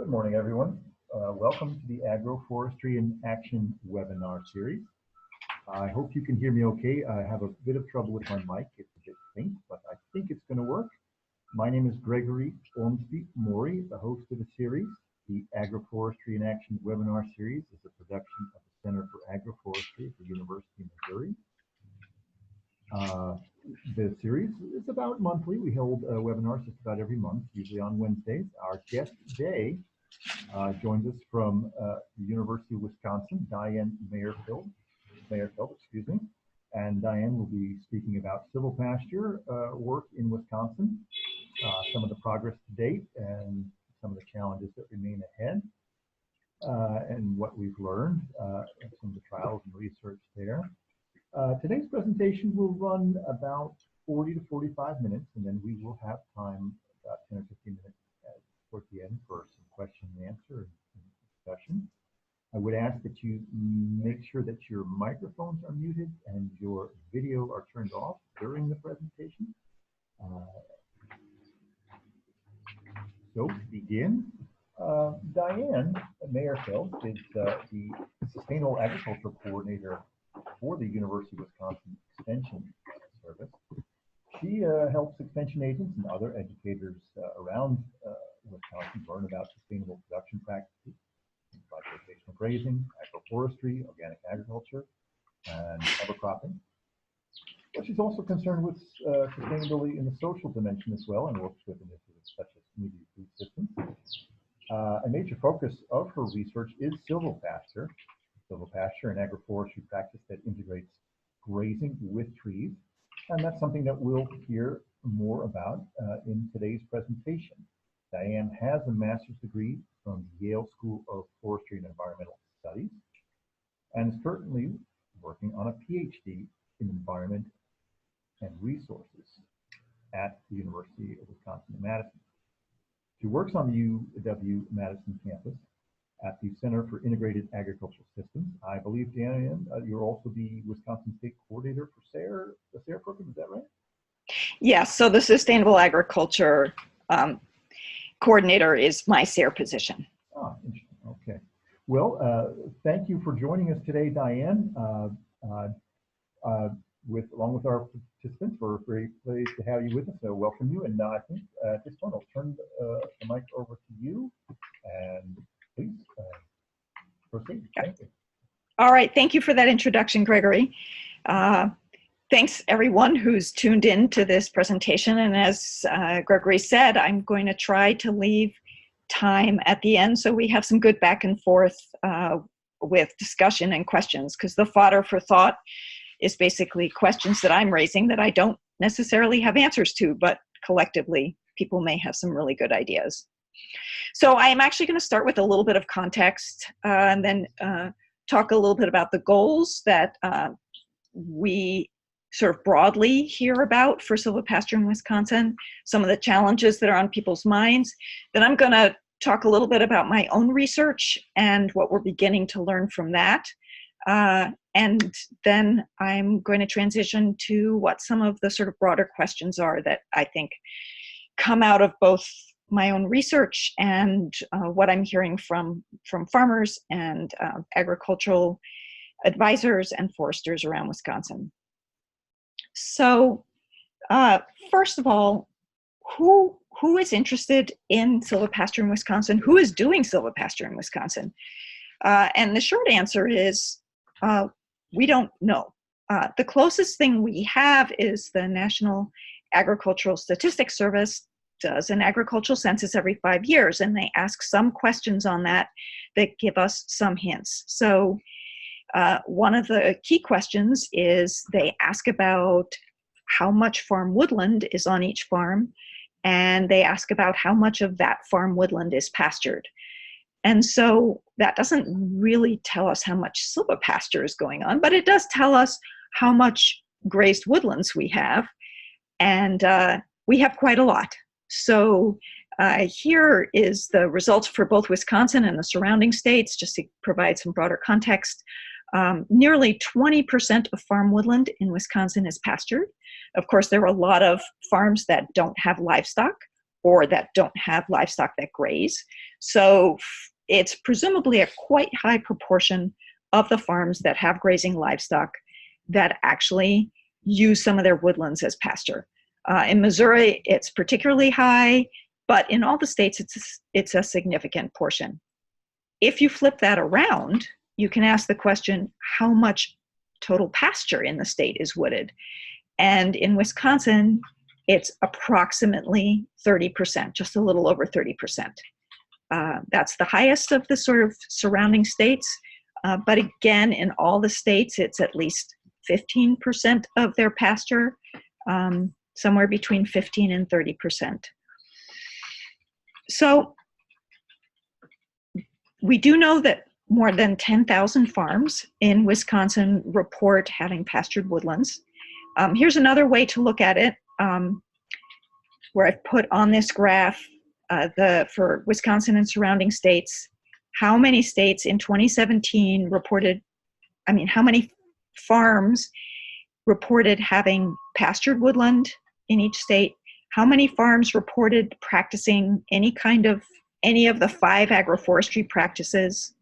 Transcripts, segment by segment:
Good morning, everyone. Welcome to the Agroforestry in Action webinar series. I hope you can hear me okay. I have a bit of trouble with my mic. It's a bit faint, but I think it's going to work. My name is Gregory Ormsby-Maury, the host of the series. The Agroforestry in Action webinar series is a production of the Center for Agroforestry at the University of Missouri. The series is about monthly. We hold webinars just about every month, usually on Wednesdays. Our guest today joins us from the University of Wisconsin, Diane Mayerfeld, excuse me. And Diane will be speaking about silvopasture work in Wisconsin, some of the progress to date and some of the challenges that remain ahead, and what we've learned, and some of the trials and research there. Today's presentation will run about 40 to 45 minutes, and then we will have time, about 10 or 15 minutes toward the end for some question and answer and discussion. I would ask that you make sure that your microphones are muted and your video are turned off during the presentation. So to begin, Diane Mayerfeld is the Sustainable Agriculture Coordinator for the University of Wisconsin Extension Service. She helps extension agents and other educators around Wisconsin learn about sustainable production practices like rotational grazing, agroforestry, organic agriculture, and cover cropping. But she's also concerned with sustainability in the social dimension as well, and works with initiatives such as community food systems. A major focus of her research is silvopasture and agroforestry practice that integrates grazing with trees. And that's something that we'll hear more about in today's presentation. Diane has a master's degree from the Yale School of Forestry and Environmental Studies and is currently working on a PhD in environment and resources at the University of Wisconsin-Madison. She works on the UW-Madison campus at the Center for Integrated Agricultural Systems. I believe, Diane, you're also the Wisconsin State Coordinator for the SARE program, is that right? Yes, so the Sustainable Agriculture Coordinator is my SARE position. Ah, interesting, okay. Well, thank you for joining us today, Diane. Along with our participants, we're very pleased to have you with us, so welcome you. And I think at this point, I'll turn the mic over to you, and please proceed. Thank you. All right, thank you for that introduction, Gregory. Thanks everyone who's tuned in to this presentation. And as Gregory said, I'm going to try to leave time at the end so we have some good back and forth with discussion and questions, because the fodder for thought is basically questions that I'm raising that I don't necessarily have answers to, but collectively people may have some really good ideas. So I am actually going to start with a little bit of context and then talk a little bit about the goals that we sort of broadly hear about for silvopasture in Wisconsin, some of the challenges that are on people's minds. Then I'm going to talk a little bit about my own research and what we're beginning to learn from that. And then I'm going to transition to what some of the sort of broader questions are that I think come out of both my own research and what I'm hearing from farmers and agricultural advisors and foresters around Wisconsin. So first of all, who is interested in silvopasture in Wisconsin? Who is doing silvopasture in Wisconsin? And the short answer is we don't know. The closest thing we have is the National Agricultural Statistics Service does an agricultural census every 5 years, and they ask some questions on that give us some hints. So one of the key questions is they ask about how much farm woodland is on each farm, and they ask about how much of that farm woodland is pastured. And so that doesn't really tell us how much silvopasture is going on, but it does tell us how much grazed woodlands we have, and we have quite a lot. So here is the results for both Wisconsin and the surrounding states, just to provide some broader context. Nearly 20% of farm woodland in Wisconsin is pastured. Of course, there are a lot of farms that don't have livestock, or that don't have livestock that graze. So it's presumably a quite high proportion of the farms that have grazing livestock that actually use some of their woodlands as pasture. In Missouri, it's particularly high, but in all the states, it's a significant portion. If you flip that around, you can ask the question, how much total pasture in the state is wooded? And in Wisconsin, it's approximately 30%, just a little over 30%. That's the highest of the sort of surrounding states. But again, in all the states, it's at least 15% of their pasture, somewhere between 15 and 30%. So we do know that more than 10,000 farms in Wisconsin report having pastured woodlands. Here's another way to look at it, where I've put on this graph for Wisconsin and surrounding states, how many states in 2017 reported, how many farms reported having pastured woodland in each state, how many farms reported practicing any of the 5 agroforestry practices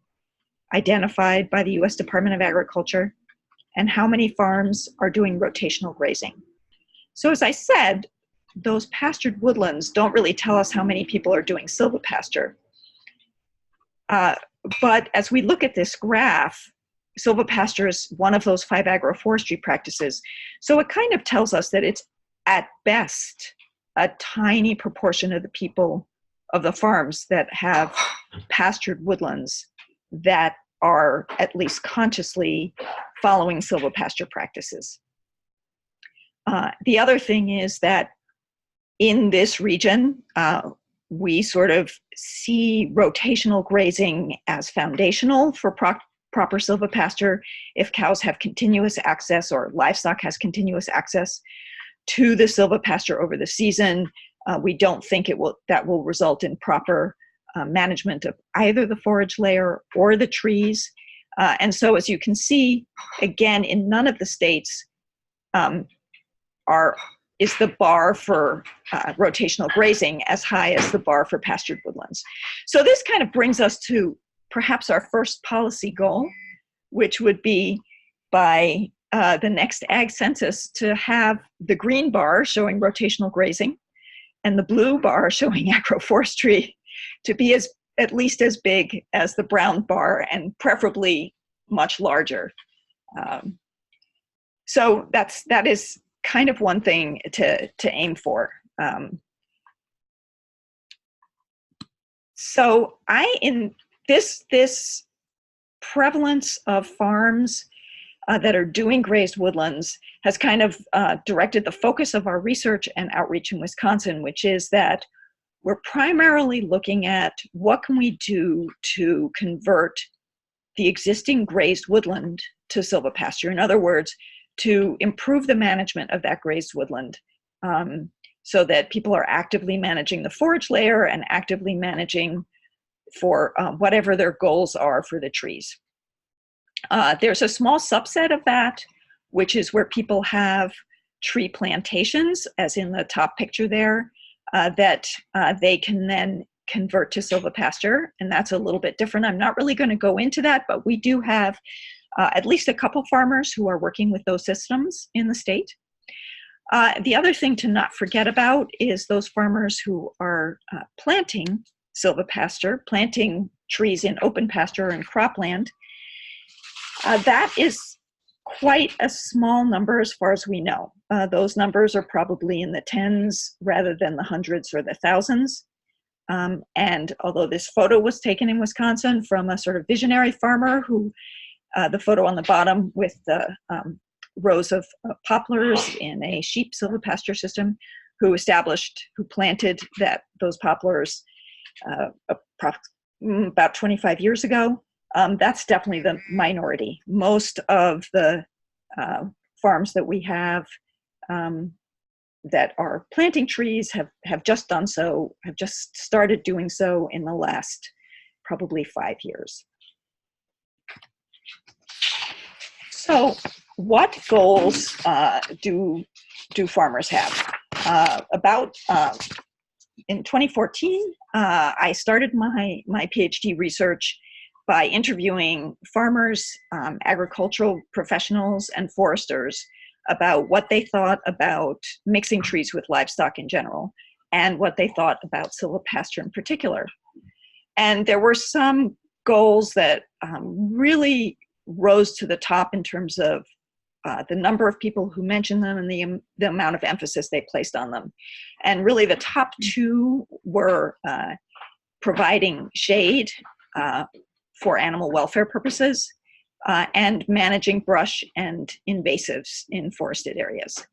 identified by the U.S. Department of Agriculture, and how many farms are doing rotational grazing. So as I said, those pastured woodlands don't really tell us how many people are doing silvopasture. But as we look at this graph, silvopasture is one of those 5 agroforestry practices. So it kind of tells us that it's at best a tiny proportion of the people of the farms that have pastured woodlands that are at least consciously following silvopasture practices. The other thing is that in this region, we sort of see rotational grazing as foundational for proper silvopasture. If cows have continuous access or livestock has continuous access to the silvopasture over the season, we don't think that will result in proper management of either the forage layer or the trees. And so as you can see, again, in none of the states is the bar for rotational grazing as high as the bar for pastured woodlands. So this kind of brings us to perhaps our first policy goal, which would be by the next ag census to have the green bar showing rotational grazing and the blue bar showing agroforestry to be at least as big as the brown bar and preferably much larger. So that is kind of one thing to aim for. So in this prevalence of farms that are doing grazed woodlands has kind of directed the focus of our research and outreach in Wisconsin, which is that we're primarily looking at what can we do to convert the existing grazed woodland to silvopasture. In other words, to improve the management of that grazed woodland so that people are actively managing the forage layer and actively managing for whatever their goals are for the trees. There's a small subset of that, which is where people have tree plantations, as in the top picture there, that they can then convert to silvopasture, and that's a little bit different. I'm not really going to go into that, but we do have at least a couple farmers who are working with those systems in the state. The other thing to not forget about is those farmers who are planting silvopasture, planting trees in open pasture and cropland. That is quite a small number as far as we know. Those numbers are probably in the tens rather than the hundreds or the thousands. And although this photo was taken in Wisconsin from a sort of visionary farmer who, the photo on the bottom with the rows of poplars in a sheep silvopasture system, who planted those poplars about 25 years ago. That's definitely the minority. Most of the farms that we have that are planting trees have just done so, have just started doing so in the last probably 5 years. So what goals do farmers have? About in 2014, I started my PhD research by interviewing farmers, agricultural professionals, and foresters about what they thought about mixing trees with livestock in general, and what they thought about silvopasture in particular. And there were some goals that really rose to the top in terms of the number of people who mentioned them and the amount of emphasis they placed on them. And really the top two were providing shade for animal welfare purposes and managing brush and invasives in forested areas.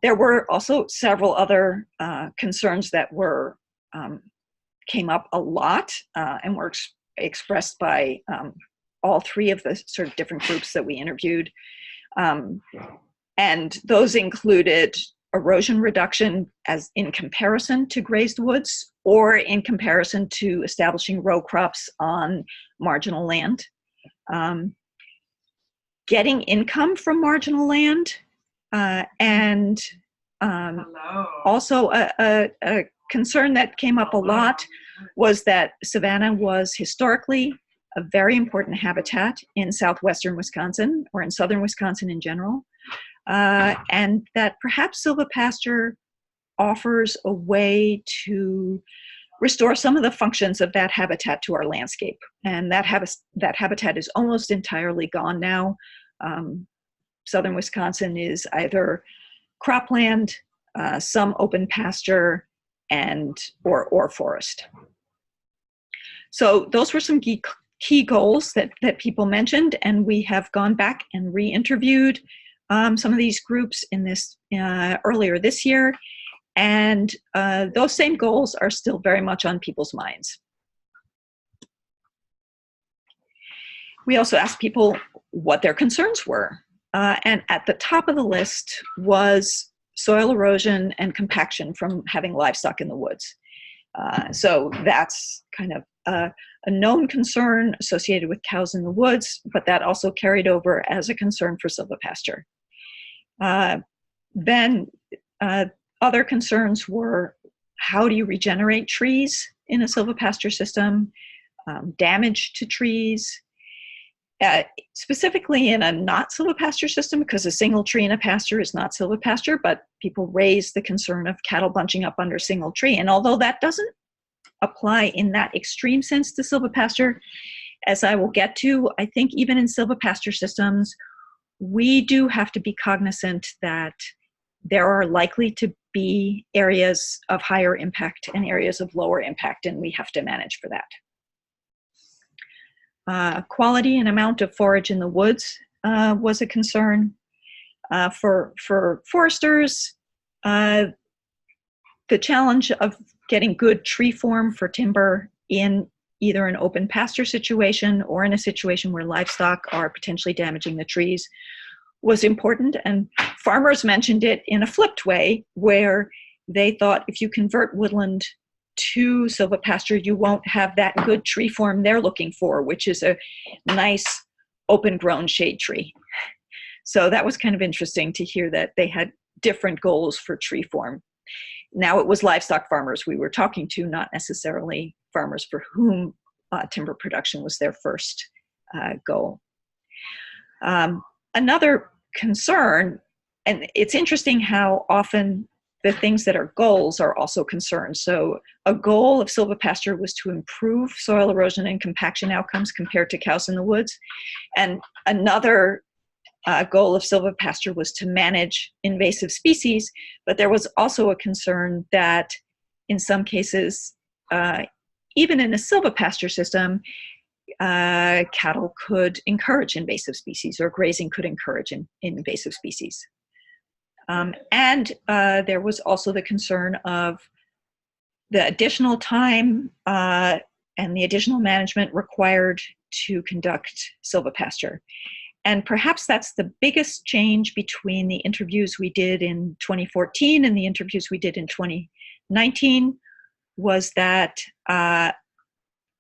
There were also several other concerns that were came up a lot and were expressed by all three of the sort of different groups that we interviewed. And those included erosion reduction as in comparison to grazed woods or in comparison to establishing row crops on marginal land. Getting income from marginal land and also a concern that came up a lot was that savanna was historically a very important habitat in southwestern Wisconsin, or in southern Wisconsin in general, and that perhaps silvopasture offers a way to restore some of the functions of that habitat to our landscape. And that habitat is almost entirely gone now. Southern Wisconsin is either cropland, some open pasture, and or forest. So those were some key goals that people mentioned, and we have gone back and re-interviewed some of these groups in this earlier this year, and those same goals are still very much on people's minds. We also asked people what their concerns were, and at the top of the list was soil erosion and compaction from having livestock in the woods. So that's kind of a known concern associated with cows in the woods, but that also carried over as a concern for silvopasture. Then other concerns were, how do you regenerate trees in a silvopasture system, damage to trees, specifically in a not silvopasture system, because a single tree in a pasture is not silvopasture, but people raise the concern of cattle bunching up under a single tree. And although that doesn't apply in that extreme sense to silvopasture, as I will get to, I think even in silvopasture systems, we do have to be cognizant that there are likely to be areas of higher impact and areas of lower impact, and we have to manage for that. Quality and amount of forage in the woods was a concern. For foresters, the challenge of getting good tree form for timber in either an open pasture situation or in a situation where livestock are potentially damaging the trees was important. And farmers mentioned it in a flipped way, where they thought if you convert woodland to silvopasture, you won't have that good tree form they're looking for, which is a nice open grown shade tree. So that was kind of interesting to hear that they had different goals for tree form. Now, it was livestock farmers we were talking to, not necessarily farmers for whom timber production was their first goal. Another concern, and it's interesting how often the things that are goals are also concerns. So a goal of silvopasture was to improve soil erosion and compaction outcomes compared to cows in the woods. And another goal of silvopasture was to manage invasive species, but there was also a concern that in some cases, even in a silvopasture system, cattle could encourage invasive species, or grazing could encourage invasive species. And there was also the concern of the additional time and the additional management required to conduct silvopasture. And perhaps that's the biggest change between the interviews we did in 2014 and the interviews we did in 2019, was that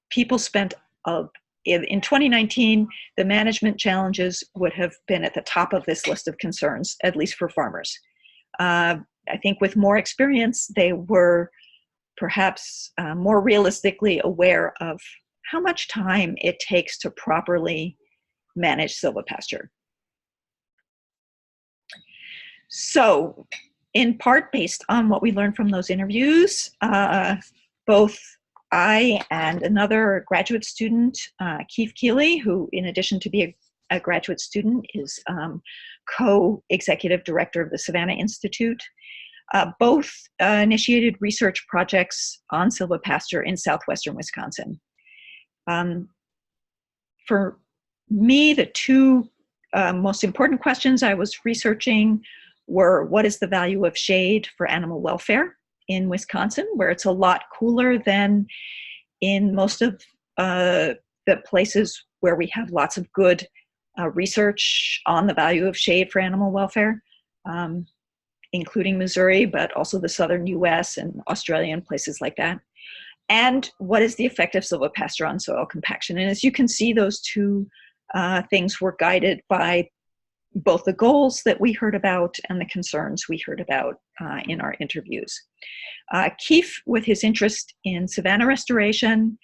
people spent, in 2019, the management challenges would have been at the top of this list of concerns, at least for farmers. I think with more experience, they were perhaps more realistically aware of how much time it takes to properly manage silvopasture. So, in part based on what we learned from those interviews, both I and another graduate student, Keith Keeley, who in addition to be a graduate student is co-executive director of the Savannah Institute, both initiated research projects on silvopasture in southwestern Wisconsin. For me, the two most important questions I was researching were, what is the value of shade for animal welfare in Wisconsin, where it's a lot cooler than in most of the places where we have lots of good research on the value of shade for animal welfare, including Missouri, but also the southern US and Australia and places like that. And what is the effect of silvopasture on soil compaction? And as you can see, those two things were guided by both the goals that we heard about and the concerns we heard about in our interviews. Keith, with his interest in savanna restoration,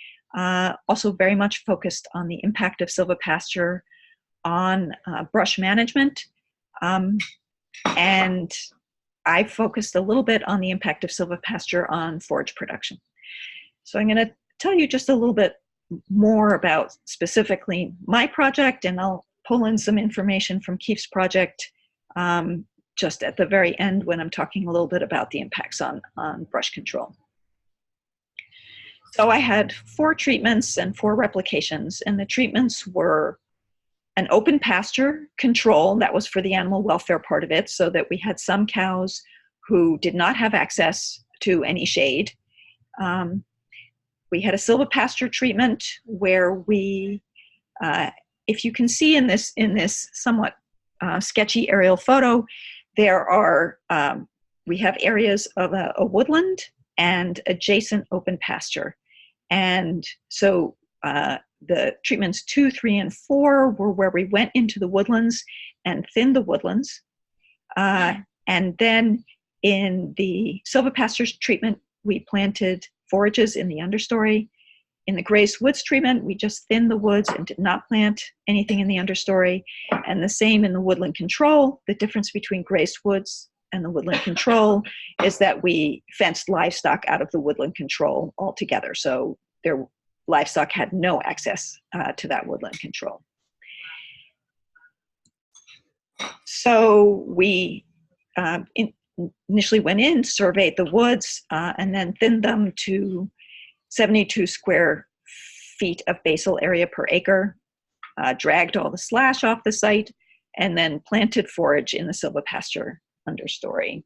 also very much focused on the impact of silvopasture on brush management. And I focused a little bit on the impact of silvopasture on forage production. So I'm going to tell you just a little bit more about specifically my project, and I'll pull in some information from Keith's project just at the very end when I'm talking a little bit about the impacts on brush control. So I had 4 treatments and 4 replications, and the treatments were an open pasture control, that was for the animal welfare part of it, so that we had some cows who did not have access to any shade. We had a silvopasture treatment where we, if you can see in this somewhat sketchy aerial photo, there are, we have areas of a woodland and adjacent open pasture. And so the treatments 2, 3, and 4 were where we went into the woodlands and thinned the woodlands. And then in the silvopasture treatment, we planted forages in the understory. In the grazed woods treatment, we just thinned the woods and did not plant anything in the understory. And the same in the woodland control. The difference between grazed woods and the woodland control is that we fenced livestock out of the woodland control altogether. So their livestock had no access to that woodland control. So we initially went in, surveyed the woods, and then thinned them to 72 square feet of basal area per acre, dragged all the slash off the site, and then planted forage in the silvopasture understory.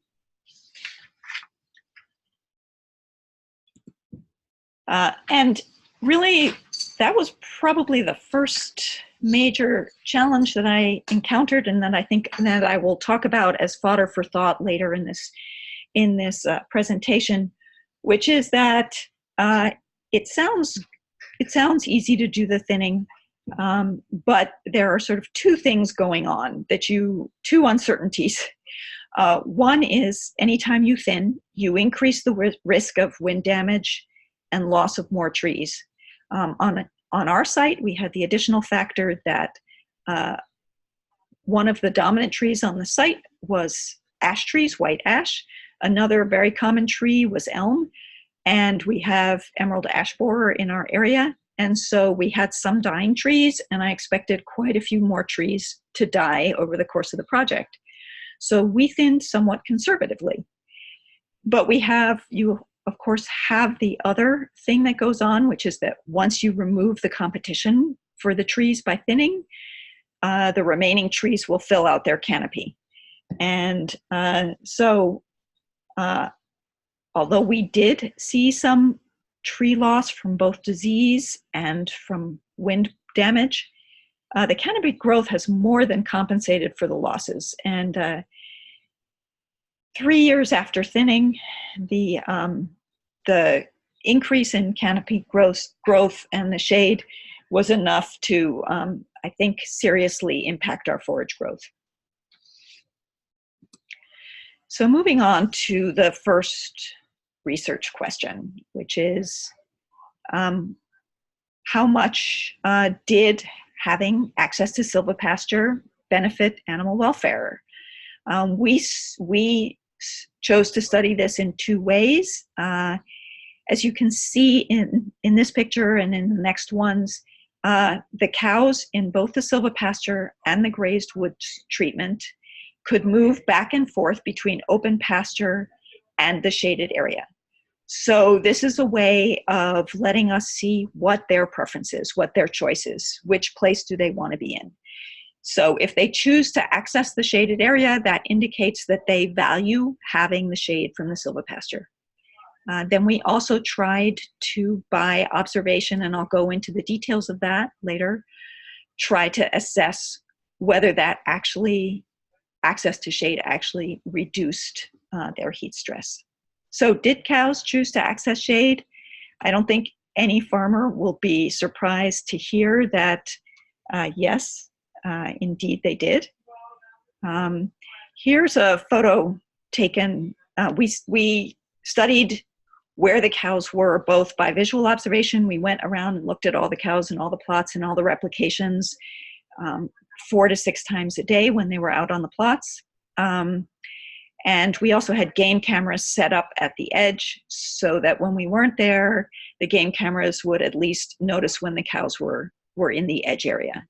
And really, that was probably the first major challenge that I encountered, and that I think that I will talk about as fodder for thought later in this presentation, which is that it sounds easy to do the thinning, but there are sort of 2 things going on, 2 uncertainties. One is anytime you thin, you increase the risk of wind damage and loss of more trees. On our site, we had the additional factor that one of the dominant trees on the site was ash trees, white ash. Another very common tree was elm, and we have emerald ash borer in our area. And so we had some dying trees, and I expected quite a few more trees to die over the course of the project. So we thinned somewhat conservatively. But we have, you of course have the other thing that goes on, which is that once you remove the competition for the trees by thinning, the remaining trees will fill out their canopy. And so although we did see some tree loss from both disease and from wind damage, the canopy growth has more than compensated for the losses. And 3 years after thinning, the increase in canopy growth and the shade was enough to, I think, seriously impact our forage growth. So moving on to the first research question, which is how much did having access to silvopasture benefit animal welfare? We chose to study this in two ways. As you can see in this picture and in the next ones, the cows in both the silvopasture and the grazed wood treatment could move back and forth between open pasture and the shaded area. So this is a way of letting us see what their preference is, what their choice is, which place do they want to be in. So if they choose to access the shaded area, that indicates that they value having the shade from the silvopasture. Then we also tried to, by observation, and I'll go into the details of that later, try to assess whether that actually, access to shade actually reduced their heat stress. So did cows choose to access shade? I don't think any farmer will be surprised to hear that yes, indeed they did. Here's a photo taken, we studied where the cows were both by visual observation. We went around and looked at all the cows and all the plots and all the replications 4 to 6 times a day when they were out on the plots. And we also had game cameras set up at the edge so that when we weren't there, the game cameras would at least notice when the cows were in the edge area.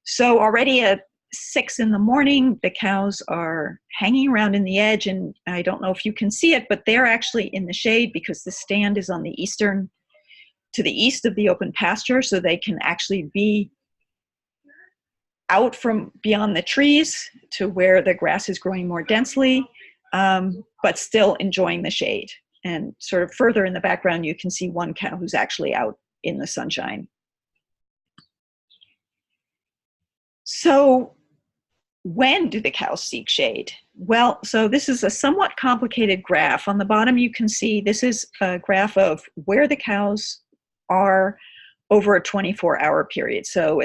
So already at 6 in the morning, the cows are hanging around in the edge, and I don't know if you can see it, but they're actually in the shade because the stand is on the to the east of the open pasture, so they can actually be out from beyond the trees to where the grass is growing more densely, but still enjoying the shade. And sort of further in the background, you can see one cow who's actually out in the sunshine. So when do the cows seek shade? Well, so this is a somewhat complicated graph. On the bottom, you can see this is a graph of where the cows are over a 24-hour period. So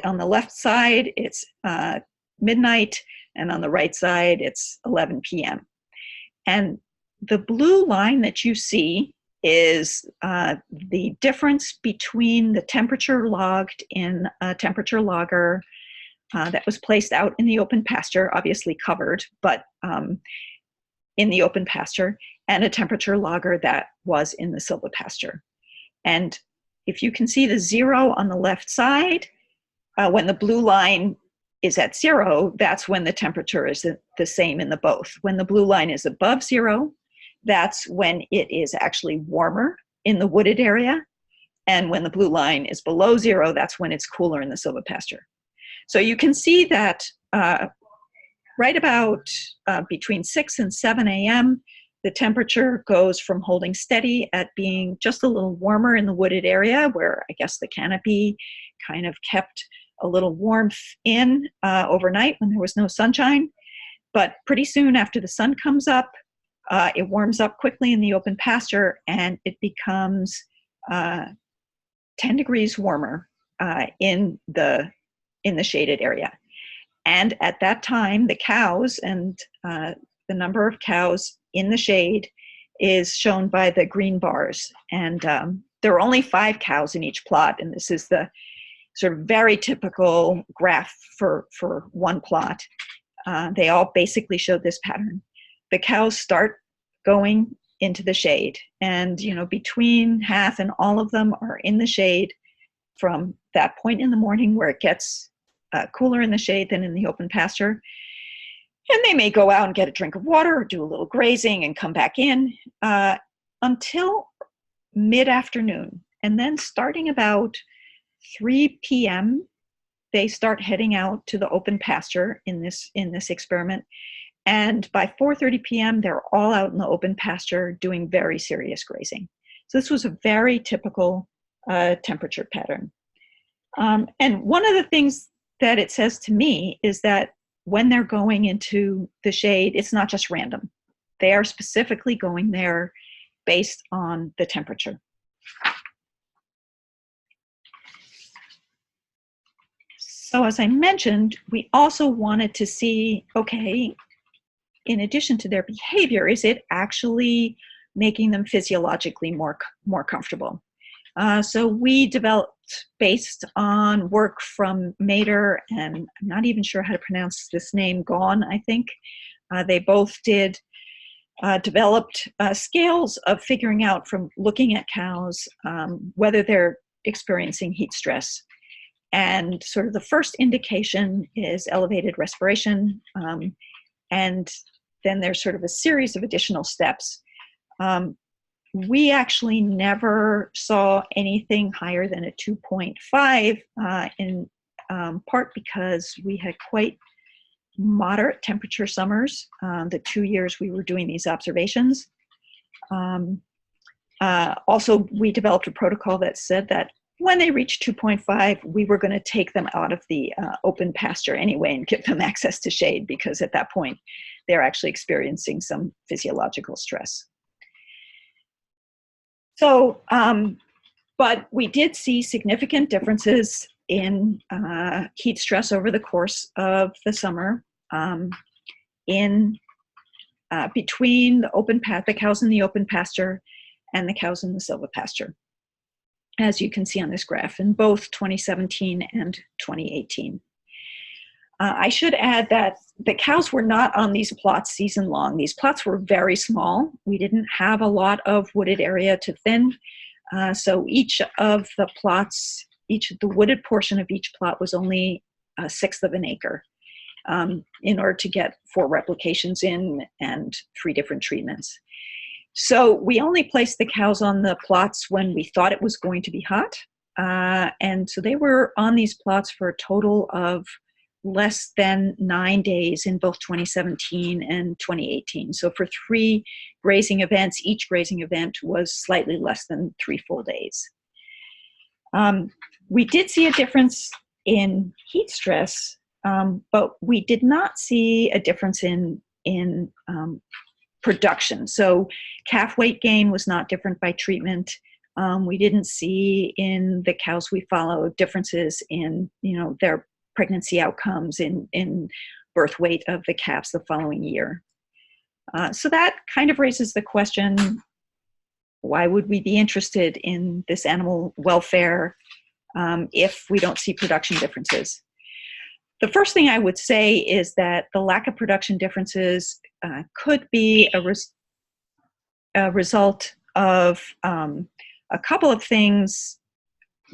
on the left side, it's midnight, and on the right side, it's 11 p.m. And the blue line that you see is the difference between the temperature logged in a temperature logger that was placed out in the open pasture, obviously covered, but in the open pasture, and a temperature logger that was in the silvopasture. And if you can see the 0 on the left side, when the blue line is at 0, that's when the temperature is the same in the both. When the blue line is above 0, that's when it is actually warmer in the wooded area. And when the blue line is below 0, that's when it's cooler in the silvopasture. So you can see that right about between 6 and 7 a.m., the temperature goes from holding steady at being just a little warmer in the wooded area, where I guess the canopy kind of kept a little warmth in overnight when there was no sunshine. But pretty soon after the sun comes up, it warms up quickly in the open pasture, and it becomes 10 degrees warmer in the shaded area. And at that time, the cows and the number of cows in the shade is shown by the green bars. And there are only 5 cows in each plot, and this is the sort of very typical graph for one plot. They all basically show this pattern. The cows start going into the shade, and between half and all of them are in the shade from that point in the morning where it gets cooler in the shade than in the open pasture. And they may go out and get a drink of water or do a little grazing and come back in until mid-afternoon. And then starting about 3 p.m., they start heading out to the open pasture in this experiment. And by 4:30 p.m., they're all out in the open pasture doing very serious grazing. So this was a very typical temperature pattern. And one of the things that it says to me is that when they're going into the shade, it's not just random. They are specifically going there based on the temperature. So as I mentioned, we also wanted to see, okay, in addition to their behavior, is it actually making them physiologically more comfortable. So we developed, based on work from Mader, and I'm not even sure how to pronounce this name, Gaughan, I think. They both developed scales of figuring out from looking at cows whether they're experiencing heat stress. And sort of the first indication is elevated respiration. And then there's sort of a series of additional steps. We actually never saw anything higher than a 2.5 in part because we had quite moderate temperature summers the 2 years we were doing these observations. Also, we developed a protocol that said that when they reached 2.5, we were going to take them out of the open pasture anyway and give them access to shade, because at that point, they're actually experiencing some physiological stress. So, but we did see significant differences in heat stress over the course of the summer between the cows in the open pasture and the cows in the silvopasture, as you can see on this graph, in both 2017 and 2018. I should add that the cows were not on these plots season long. These plots were very small. We didn't have a lot of wooded area to thin. So each of the plots, the wooded portion of each plot was only 1/6 of an acre in order to get 4 replications in and 3 different treatments. So we only placed the cows on the plots when we thought it was going to be hot. And so they were on these plots for a total of less than 9 days in both 2017 and 2018. So for 3 grazing events, each grazing event was slightly less than 3 full days. We did see a difference in heat stress, but we did not see a difference in production. So calf weight gain was not different by treatment. We didn't see in the cows we followed differences in their pregnancy outcomes, in birth weight of the calves the following year. So that kind of raises the question, why would we be interested in this animal welfare if we don't see production differences? The first thing I would say is that the lack of production differences could be a result of a couple of things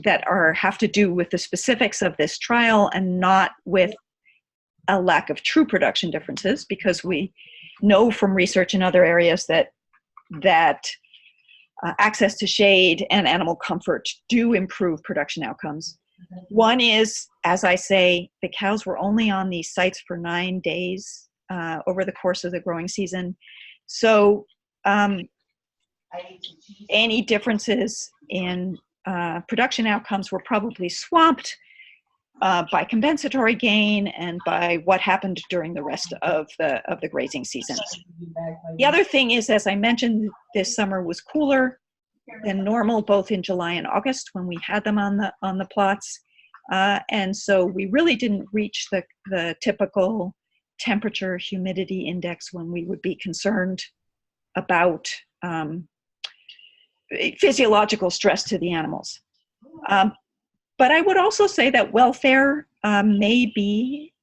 that have to do with the specifics of this trial and not with a lack of true production differences, because we know from research in other areas that access to shade and animal comfort do improve production outcomes. One is, as I say, the cows were only on these sites for 9 days over the course of the growing season. So any differences in production outcomes were probably swamped by compensatory gain and by what happened during the rest of the grazing season. The other thing is, as I mentioned, this summer was cooler than normal, both in July and August when we had them on the plots, and so we really didn't reach the typical temperature humidity index when we would be concerned about physiological stress to the animals. But I would also say that welfare may be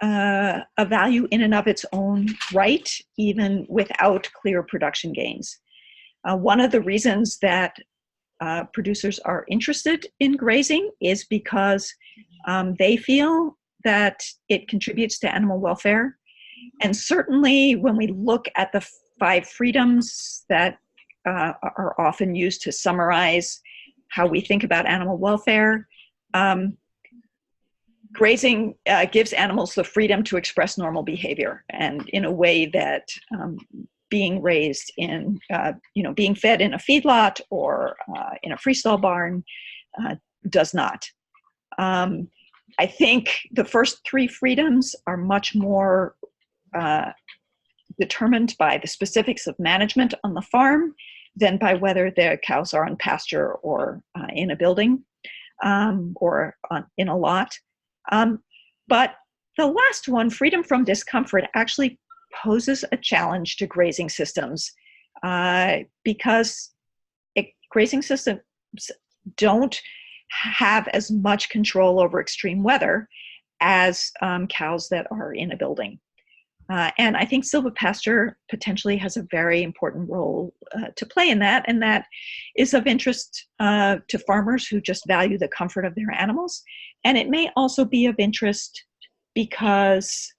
a value in and of its own right, even without clear production gains. One of the reasons that producers are interested in grazing is because they feel that it contributes to animal welfare. And certainly when we look at the 5 freedoms that are often used to summarize how we think about animal welfare, grazing gives animals the freedom to express normal behavior, and in a way that being raised in, being fed in a feedlot or in a freestall barn does not. I think the first 3 freedoms are much more determined by the specifics of management on the farm than by whether the cows are on pasture or in a building or in a lot. But the last one, freedom from discomfort, actually poses a challenge to grazing systems because grazing systems don't have as much control over extreme weather as cows that are in a building. And I think silvopasture potentially has a very important role to play in that, and that is of interest to farmers who just value the comfort of their animals. And it may also be of interest because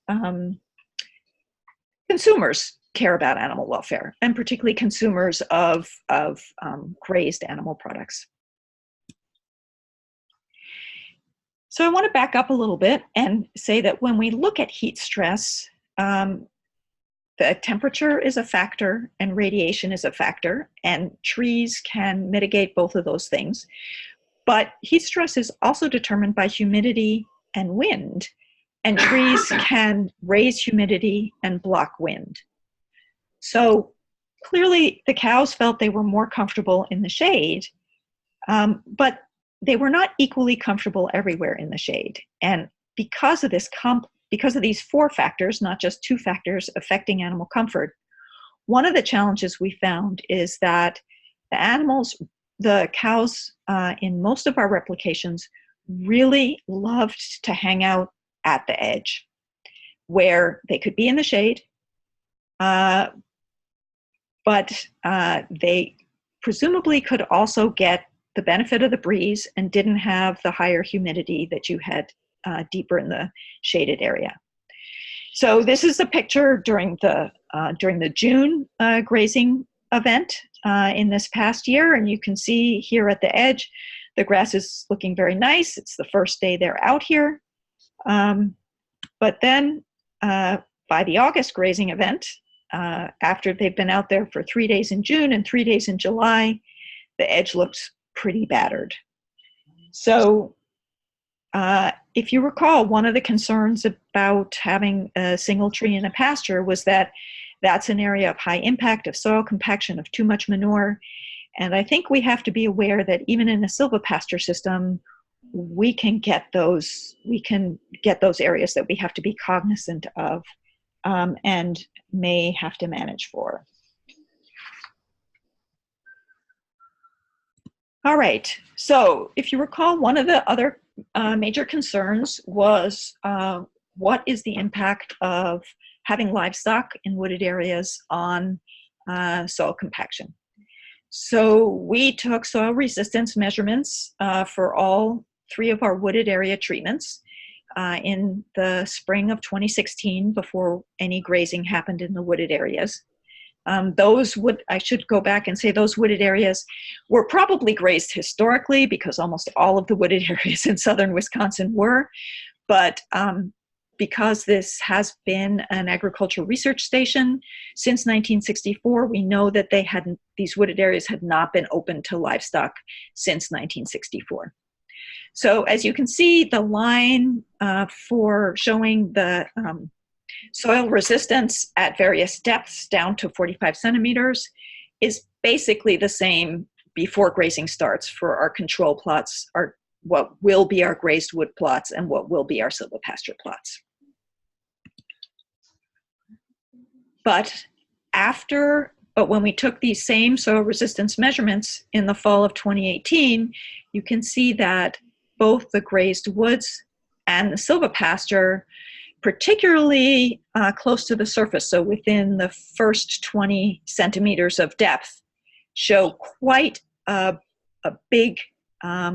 consumers care about animal welfare, and particularly consumers of grazed animal products. So I want to back up a little bit and say that when we look at heat stress, the temperature is a factor and radiation is a factor, and trees can mitigate both of those things. But heat stress is also determined by humidity and wind, and trees can raise humidity and block wind. So clearly the cows felt they were more comfortable in the shade, but they were not equally comfortable everywhere in the shade. And because of this because of these four factors, not just two factors affecting animal comfort, one of the challenges we found is that the cows in most of our replications really loved to hang out at the edge where they could be in the shade, but they presumably could also get the benefit of the breeze and didn't have the higher humidity that you had deeper in the shaded area. So this is a picture during the June grazing event in this past year, and you can see here at the edge, the grass is looking very nice. It's the first day they're out here. But then by the August grazing event, after they've been out there for 3 days in June and 3 days in July, the edge looks pretty battered. So if you recall, one of the concerns about having a single tree in a pasture was that that's an area of high impact, of soil compaction, of too much manure. And I think we have to be aware that even in a silvopasture system, we can get those areas that we have to be cognizant of and may have to manage for. All right, so if you recall, one of the other major concerns was what is the impact of having livestock in wooded areas on soil compaction. So we took soil resistance measurements for all 3 of our wooded area treatments in the spring of 2016 before any grazing happened in the wooded areas. I should go back and say those wooded areas were probably grazed historically because almost all of the wooded areas in southern Wisconsin were, but because this has been an agricultural research station since 1964, we know that these wooded areas had not been open to livestock since 1964. So as you can see, the line for showing the soil resistance at various depths down to 45 centimeters is basically the same before grazing starts for our control plots, what will be our grazed wood plots and what will be our silvopasture plots. But when we took these same soil resistance measurements in the fall of 2018, you can see that both the grazed woods and the silvopasture, particularly close to the surface, so within the first 20 centimeters of depth, show quite a big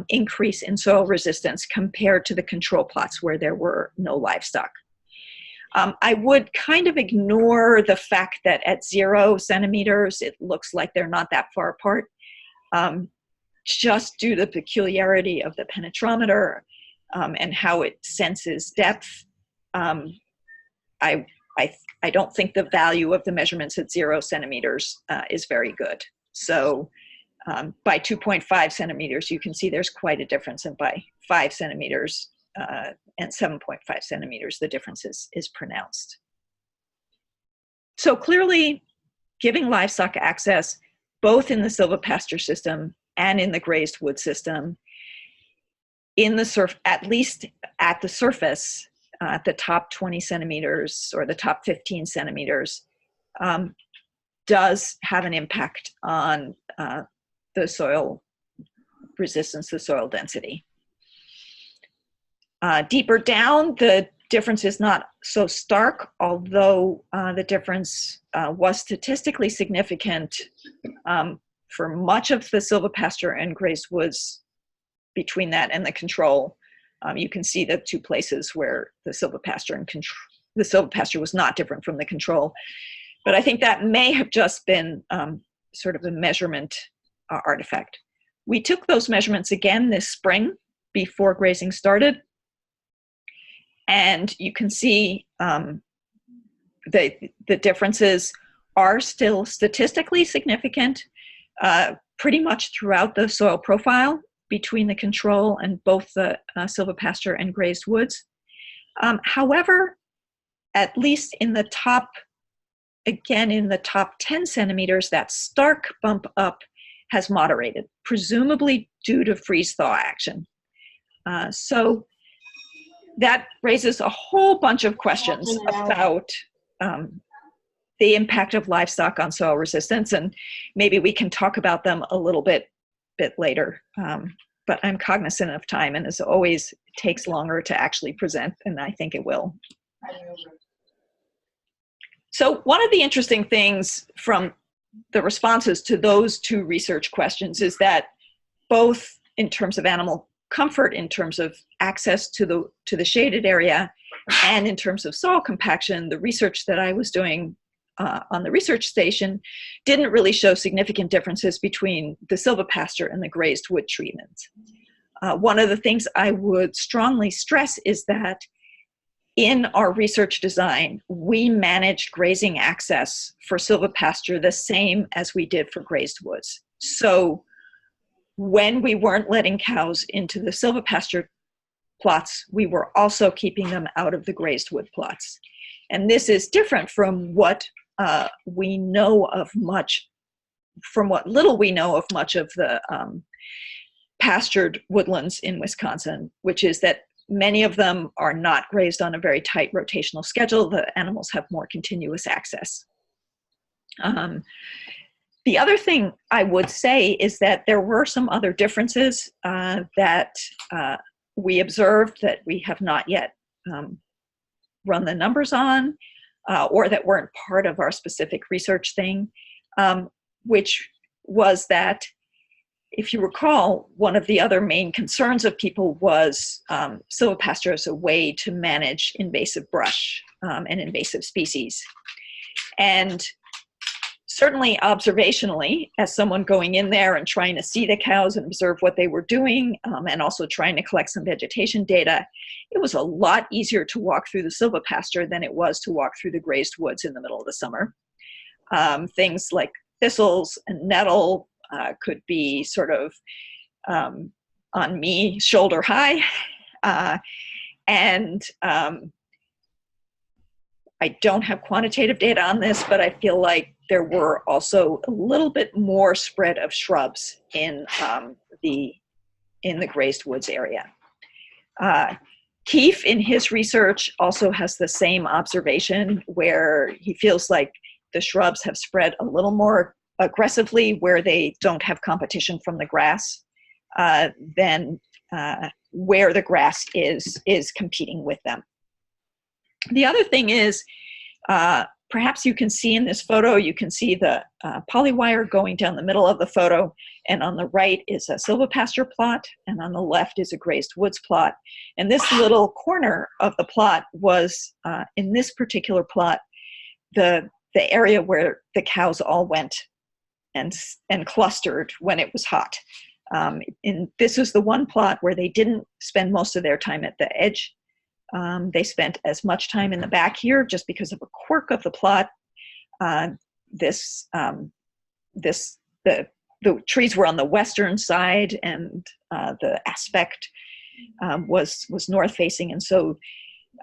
increase in soil resistance compared to the control plots where there were no livestock. I would kind of ignore the fact that at 0 centimeters, it looks like they're not that far apart, just due to the peculiarity of the penetrometer and how it senses depth. I don't think the value of the measurements at 0 centimeters is very good. So by 2.5 centimeters, you can see there's quite a difference, and by 5 centimeters and 7.5 centimeters, the difference is pronounced. So clearly, giving livestock access, both in the silvopasture system and in the grazed wood system, at least at the surface, at the top 20 centimeters or the top 15 centimeters, does have an impact on the soil resistance, the soil density. Deeper down, the difference is not so stark, although the difference was statistically significant for much of the silvopasture and grazed woods between that and the control. You can see the two places where the silvopasture was not different from the control. But I think that may have just been sort of a measurement artifact. We took those measurements again this spring before grazing started. And you can see the differences are still statistically significant pretty much throughout the soil profile between the control and both the silvopasture and grazed woods. However, at least in the top, again, in the top 10 centimeters, that stark bump up has moderated, presumably due to freeze-thaw action. So that raises a whole bunch of questions about the impact of livestock on soil resistance, and maybe we can talk about them a little bit later. But I'm cognizant of time, and as always, it takes longer to actually present, and I think it will. So one of the interesting things from the responses to those two research questions is that both in terms of animal comfort, in terms of access to the shaded area, and in terms of soil compaction, the research that I was doing on the research station didn't really show significant differences between the silvopasture and the grazed wood treatments. One of the things I would strongly stress is that in our research design, we managed grazing access for silvopasture the same as we did for grazed woods. So when we weren't letting cows into the silvopasture plots, we were also keeping them out of the grazed wood plots. And this is different from what we know of much, from what little we know of much of the pastured woodlands in Wisconsin, which is that many of them are not grazed on a very tight rotational schedule. The animals have more continuous access. The other thing I would say is that there were some other differences that we observed that we have not yet run the numbers on, or that weren't part of our specific research thing, which was that, if you recall, one of the other main concerns of people was silvopasture as a way to manage invasive brush and invasive species. And certainly observationally, as someone going in there and trying to see the cows and observe what they were doing, and also trying to collect some vegetation data, it was a lot easier to walk through the silvopasture than it was to walk through the grazed woods in the middle of the summer. Things like thistles and nettle could be sort of on me, shoulder high. And I don't have quantitative data on this, but I feel like there were also a little bit more spread of shrubs in the grazed woods area. Keefe, in his research, also has the same observation, where he feels like the shrubs have spread a little more aggressively where they don't have competition from the grass than where the grass is competing with them. The other thing is, perhaps you can see in this photo, you can see the polywire going down the middle of the photo, and on the right is a silvopasture plot, and on the left is a grazed woods plot. And this little corner of the plot was, in this particular plot, the area where the cows all went and clustered when it was hot. And this is the one plot where they didn't spend most of their time at the edge. They spent as much time in the back here just because of a quirk of the plot. The trees were on the western side, and the aspect was north facing, and so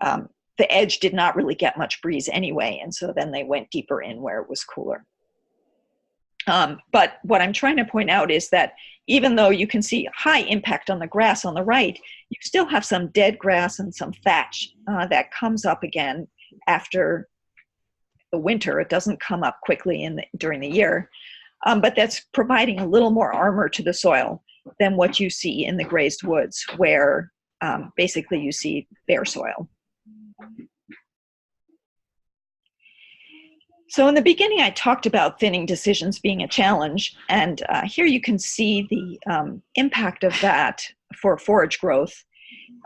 the edge did not really get much breeze anyway, and so then they went deeper in where it was cooler. But what I'm trying to point out is that even though you can see high impact on the grass on the right, you still have some dead grass and some thatch that comes up again after the winter. It doesn't come up quickly during the year, but that's providing a little more armor to the soil than what you see in the grazed woods, where basically you see bare soil. So in the beginning, I talked about thinning decisions being a challenge, and here you can see the impact of that for forage growth.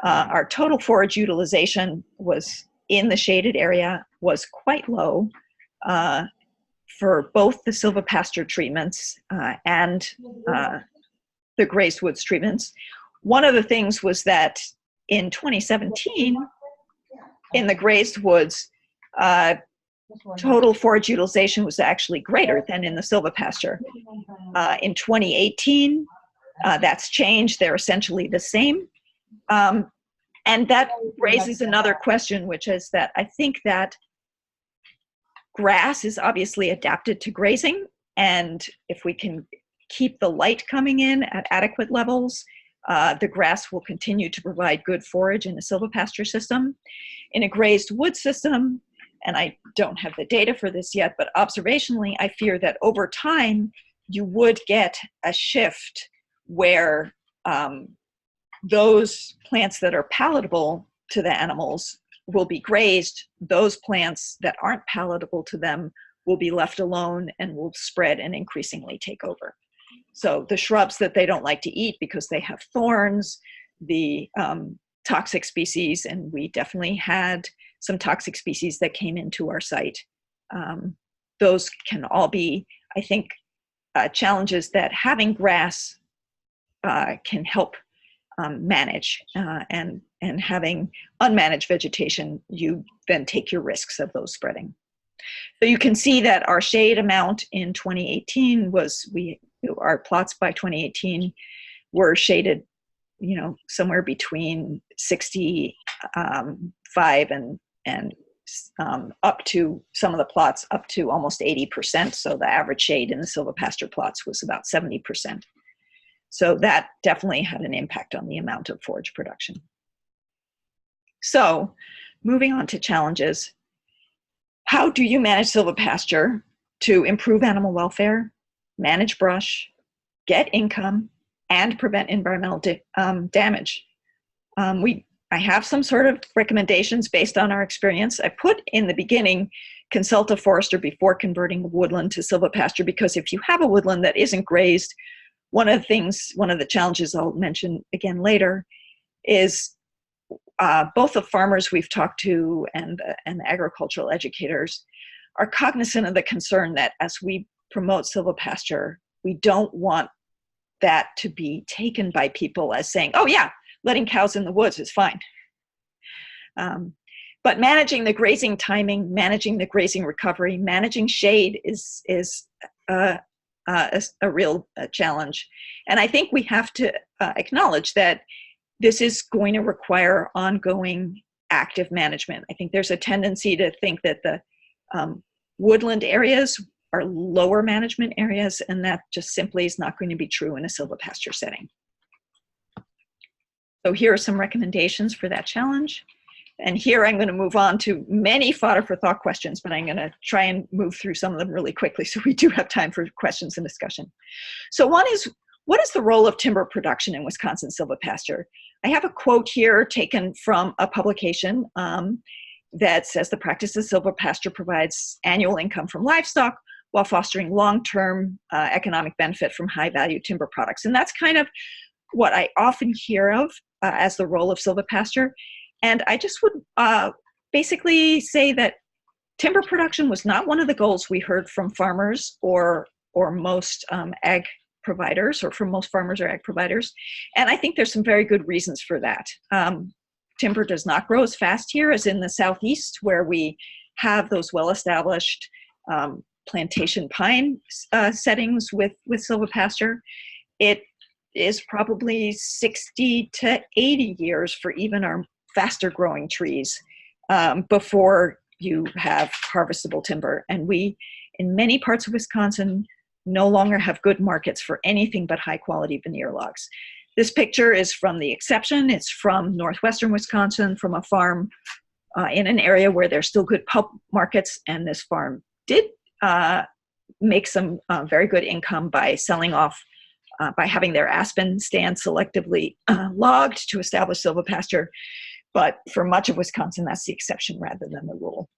Our total forage utilization was in the shaded area was quite low for both the silvopasture treatments and the grazed woods treatments. One of the things was that in 2017, in the grazed woods, total forage utilization was actually greater than in the silvopasture. In 2018, that's changed. They're essentially the same. And that raises another question, which is that I think that grass is obviously adapted to grazing. And if we can keep the light coming in at adequate levels, the grass will continue to provide good forage in a silvopasture system. In a grazed wood system, and I don't have the data for this yet, but observationally, I fear that over time, you would get a shift where those plants that are palatable to the animals will be grazed. Those plants that aren't palatable to them will be left alone and will spread and increasingly take over. So the shrubs that they don't like to eat because they have thorns, the toxic species, and we definitely had some toxic species that came into our site. Those can all be, I think, challenges that having grass can help manage, and having unmanaged vegetation, you then take your risks of those spreading. So you can see that our shade amount in 2018 was, our plots by 2018 were shaded, somewhere between 65 and up to some of the plots up to almost 80%. So the average shade in the silvopasture plots was about 70%. So that definitely had an impact on the amount of forage production. So moving on to challenges. How do you manage silvopasture to improve animal welfare, manage brush, get income, and prevent environmental damage? I have some sort of recommendations based on our experience. I put in the beginning, consult a forester before converting a woodland to silvopasture, because if you have a woodland that isn't grazed, one of the challenges I'll mention again later is both the farmers we've talked to and the agricultural educators are cognizant of the concern that as we promote silvopasture, we don't want that to be taken by people as saying, oh yeah, letting cows in the woods is fine. But managing the grazing timing, managing the grazing recovery, managing shade is a real challenge. And I think we have to acknowledge that this is going to require ongoing active management. I think there's a tendency to think that the woodland areas are lower management areas, and that just simply is not going to be true in a silvopasture setting. So here are some recommendations for that challenge. And here I'm going to move on to many fodder for thought questions, but I'm going to try and move through some of them really quickly so we do have time for questions and discussion. So one is, what is the role of timber production in Wisconsin silvopasture? I have a quote here taken from a publication that says the practice of silvopasture provides annual income from livestock while fostering long-term economic benefit from high-value timber products. And that's kind of what I often hear of as the role of silvopasture. And I just would basically say that timber production was not one of the goals we heard from farmers or most ag providers, or from most farmers or ag providers. And I think there's some very good reasons for that. Timber does not grow as fast here as in the Southeast, where we have those well-established plantation pine settings with silvopasture. It is probably 60 to 80 years for even our faster growing trees before you have harvestable timber. And we, in many parts of Wisconsin, no longer have good markets for anything but high quality veneer logs. This picture is from the exception. It's from northwestern Wisconsin, from a farm in an area where there's still good pulp markets, and this farm did make some very good income by selling off, by having their aspen stand selectively logged to establish silvopasture. But for much of Wisconsin, that's the exception rather than the rule.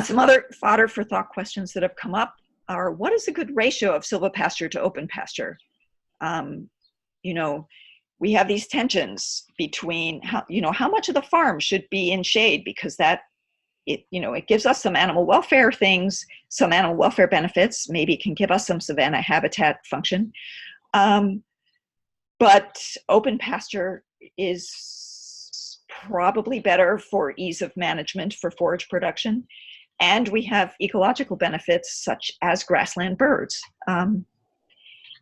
Some other fodder for thought questions that have come up are, what is a good ratio of silvopasture to open pasture? You know, we have these tensions between how much of the farm should be in shade, because that it gives us some animal welfare things, some animal welfare benefits. Maybe it can give us some savanna habitat function. But open pasture is probably better for ease of management for forage production. And we have ecological benefits such as grassland birds.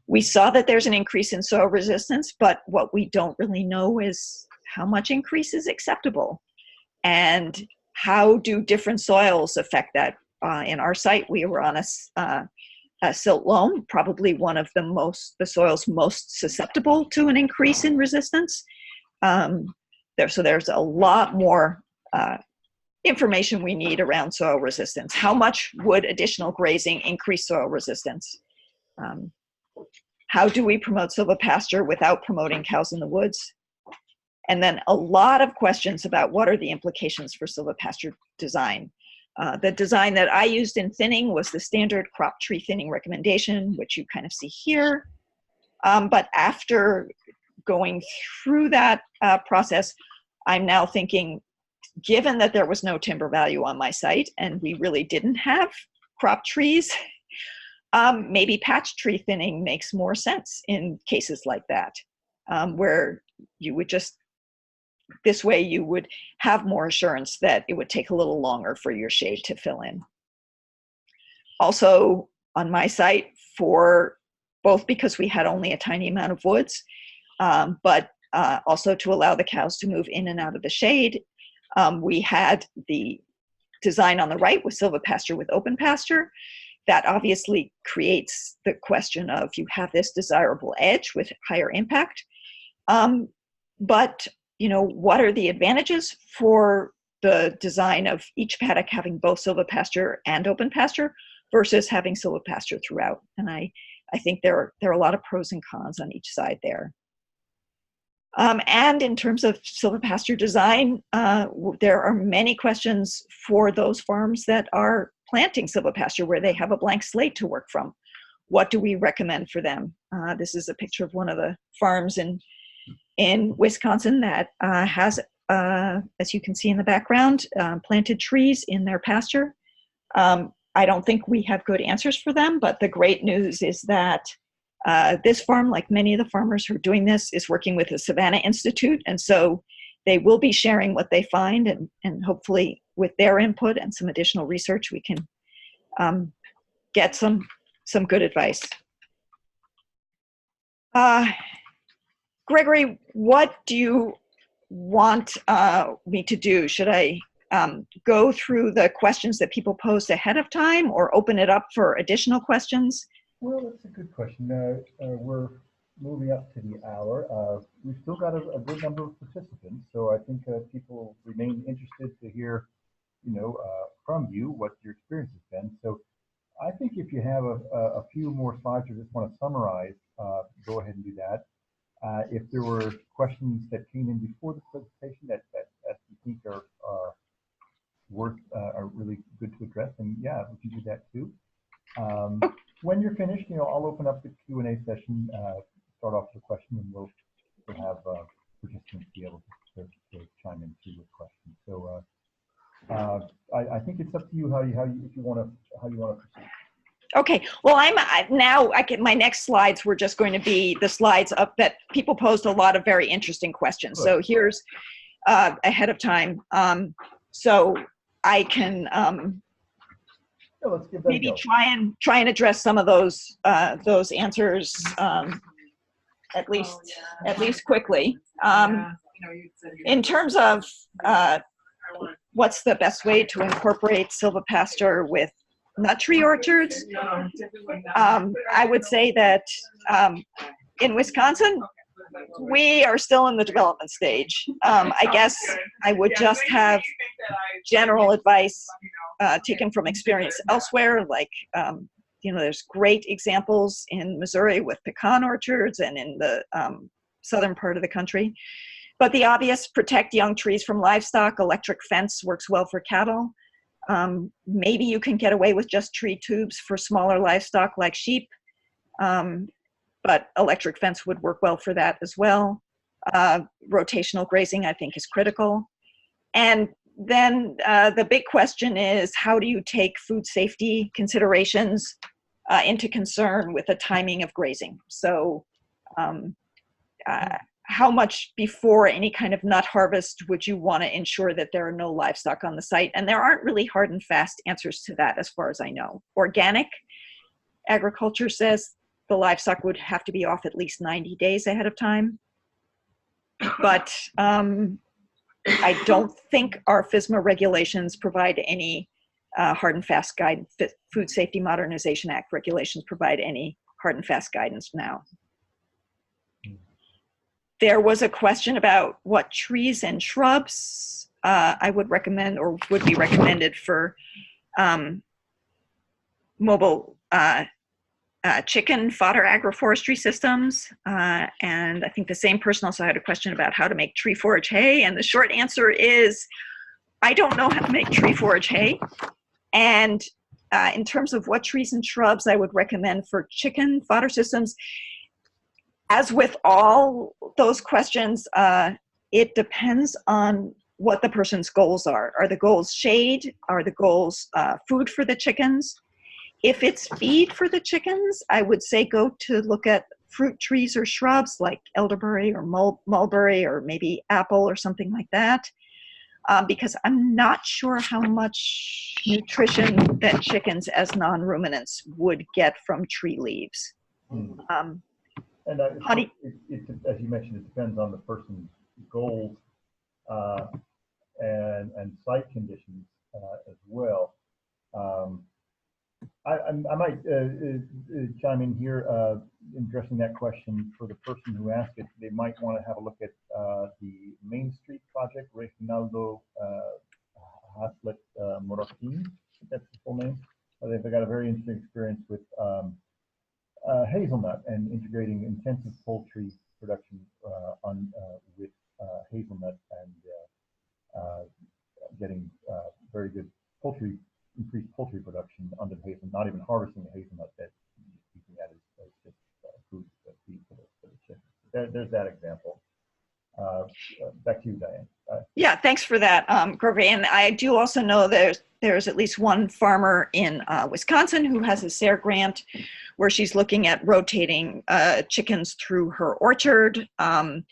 We saw that there's an increase in soil resistance, but what we don't really know is how much increase is acceptable. And how do different soils affect that? In our site, we were on a silt loam, probably one of the soils most susceptible to an increase in resistance. So there's a lot more information we need around soil resistance. How much would additional grazing increase soil resistance? How do we promote silvopasture without promoting cows in the woods? And then a lot of questions about what are the implications for silvopasture design. The design that I used in thinning was the standard crop tree thinning recommendation, which you kind of see here. But after going through that process, I'm now thinking, given that there was no timber value on my site and we really didn't have crop trees, maybe patch tree thinning makes more sense in cases like that, where you would just, this way you would have more assurance that it would take a little longer for your shade to fill in. Also on my site, for both because we had only a tiny amount of woods, but also to allow the cows to move in and out of the shade, we had the design on the right with silvopasture with open pasture. That obviously creates the question of, you have this desirable edge with higher impact, but what are the advantages for the design of each paddock having both silvopasture and open pasture versus having silvopasture throughout? And I think there are a lot of pros and cons on each side there. And in terms of silvopasture design, there are many questions for those farms that are planting silvopasture where they have a blank slate to work from. What do we recommend for them? This is a picture of one of the farms in Wisconsin that has, as you can see in the background, planted trees in their pasture. I don't think we have good answers for them, but the great news is that this farm, like many of the farmers who are doing this, is working with the Savannah Institute, and so they will be sharing what they find, and hopefully with their input and some additional research, we can get some good advice. Gregory, what do you want me to do? Should I go through the questions that people posed ahead of time or open it up for additional questions? Well, that's a good question. We're moving up to the hour. We've still got a good number of participants, so I think people remain interested to hear, from you what your experience has been. So I think if you have a few more slides or just want to summarize, go ahead and do that. If there were questions that came in before the presentation that you think are really good to address, then yeah, we can do that too. When you're finished, I'll open up the Q&A session, start off with a question, and we'll have participants be able to chime in too with questions. So I think it's up to you how you want to proceed. Okay, well, my next slides were just going to be the slides up that people posed a lot of very interesting questions. Good. So here's ahead of time, so I can let's give that maybe try and address some of those answers at least quickly. In terms of what's the best way to incorporate silvopasture with nut tree orchards, I would say that in Wisconsin, we are still in the development stage. I guess I would just have general advice taken from experience elsewhere, like, there's great examples in Missouri with pecan orchards and in the southern part of the country. But the obvious: protect young trees from livestock. Electric fence works well for cattle. Maybe you can get away with just tree tubes for smaller livestock like sheep. But electric fence would work well for that as well. Rotational grazing, I think, is critical. And then the big question is, how do you take food safety considerations into concern with the timing of grazing? So how much before any kind of nut harvest would you want to ensure that there are no livestock on the site? And there aren't really hard and fast answers to that as far as I know. Organic agriculture says the livestock would have to be off at least 90 days ahead of time. But I don't think our FSMA regulations provide any hard and fast guidance. Food Safety Modernization Act regulations provide any hard and fast guidance now. There was a question about what trees and shrubs I would recommend or would be recommended for mobile chicken fodder agroforestry systems. And I think the same person also had a question about how to make tree forage hay. And the short answer is, I don't know how to make tree forage hay. And in terms of what trees and shrubs I would recommend for chicken fodder systems, as with all those questions, it depends on what the person's goals are. Are the goals shade? Are the goals food for the chickens? If it's feed for the chickens, I would say go to look at fruit trees or shrubs like elderberry or mulberry or maybe apple or something like that, because I'm not sure how much nutrition that chickens as non-ruminants would get from tree leaves. And as you mentioned, it depends on the person's goals and site conditions as well. I might chime in here in addressing that question for the person who asked it. They might want to have a look at the Main Street project, Reginaldo Haslet Moratin, that's the full name. They've got a very interesting experience with hazelnut and integrating intensive poultry production with hazelnut and getting very good increased poultry production under the hazelnut, not even harvesting the hazelnut that you're keeping that as just food feed for the chickens. There's that example. Back to you, Diane. Yeah, thanks for that, Gregory. And I do also know there's at least one farmer in Wisconsin who has a SARE grant where she's looking at rotating chickens through her orchard to